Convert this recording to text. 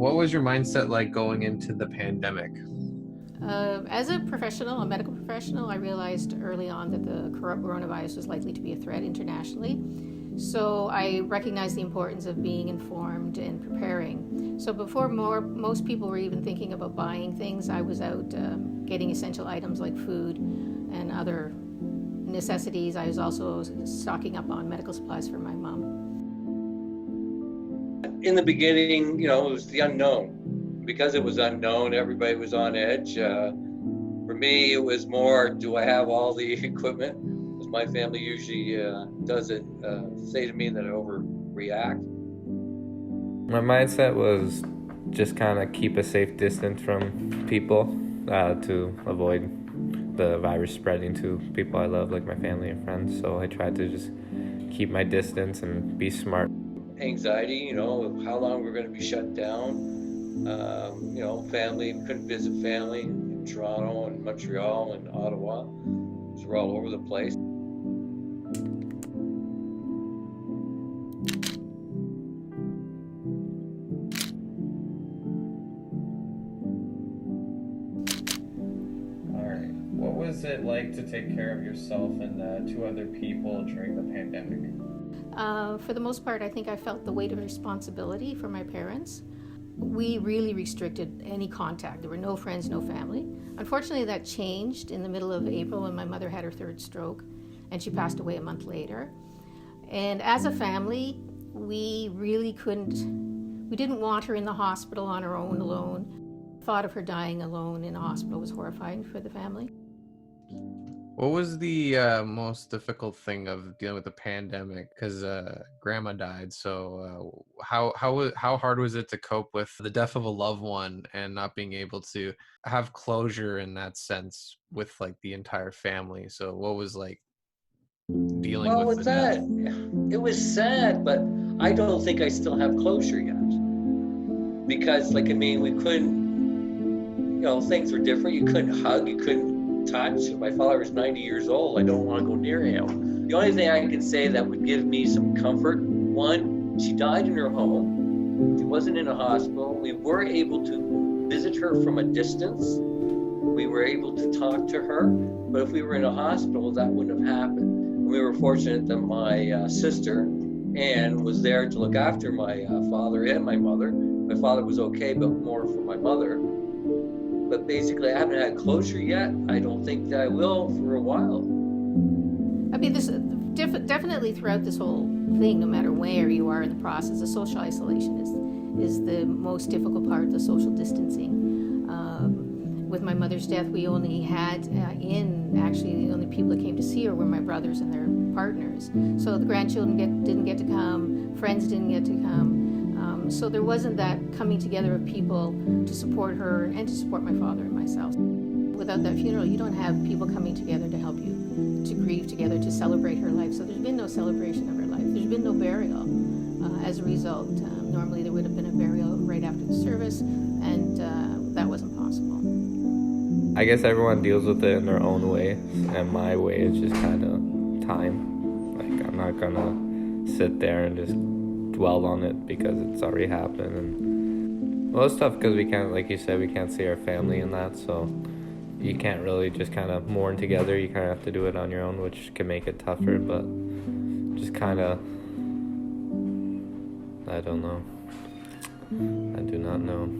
What was your mindset like going into the pandemic? As a professional, a medical professional, I realized early on that the coronavirus was likely to be a threat internationally. So I recognized the importance of being informed and preparing. So before most people were even thinking about buying things, I was out getting essential items like food and other necessities. I was also stocking up on medical supplies for my mom. In the beginning, it was the unknown. Because it was unknown, everybody was on edge. For me, it was more, do I have all the equipment? Because my family usually doesn't say to me that I overreact. My mindset was just kind of keep a safe distance from people to avoid the virus spreading to people I love, like my family and friends. So I tried to just keep my distance and be smart. Anxiety, of how long we're going to be shut down. Family, we couldn't visit family in Toronto and Montreal and Ottawa. So we're all over the place. All right. What was it like to take care of yourself and two other people during the pandemic? For the most part, I think I felt the weight of responsibility for my parents. We really restricted any contact. There were no friends, no family. Unfortunately, that changed in the middle of April when my mother had her third stroke, and she passed away a month later. And as a family, we didn't want her in the hospital on her own alone. The thought of her dying alone in a hospital was horrifying for the family. What was the most difficult thing of dealing with the pandemic? Because grandma died, so how hard was it to cope with the death of a loved one and not being able to have closure in that sense with like the entire family? So what was like dealing Well, with with the death? that, it was sad, but I don't think I still have closure yet. Because, we couldn't, things were different. You couldn't hug, you couldn't touch. My father was 90 years old. I don't want to go near him. The only thing I can say that would give me some comfort, one, she died in her home. She wasn't in a hospital. We were able to visit her from a distance. We were able to talk to her. But if we were in a hospital, that wouldn't have happened. And we were fortunate that my sister, Anne, was there to look after my father and my mother. My father was okay, but more for my mother. But basically, I haven't had closure yet. I don't think that I will for a while. I mean, this definitely throughout this whole thing, no matter where you are in the process, the social isolation is the most difficult part, the social distancing. With my mother's death, we only had the only people that came to see her were my brothers and their partners. So the grandchildren didn't get to come, friends didn't get to come. So there wasn't that coming together of people to support her and to support my father and myself. Without that funeral, you don't have people coming together to help you, to grieve together, to celebrate her life. So there's been no celebration of her life. There's been no burial as a result. Normally there would have been a burial right after the service, and that wasn't possible. I guess everyone deals with it in their own way, and my way is just kind of time. Like, I'm not gonna sit there and just dwell on it because it's already happened. And well, it's tough because we can't, like you said, we can't see our family in that, so you can't really just kind of mourn together. You kind of have to do it on your own, which can make it tougher, but just kind of, I don't know. I do not know.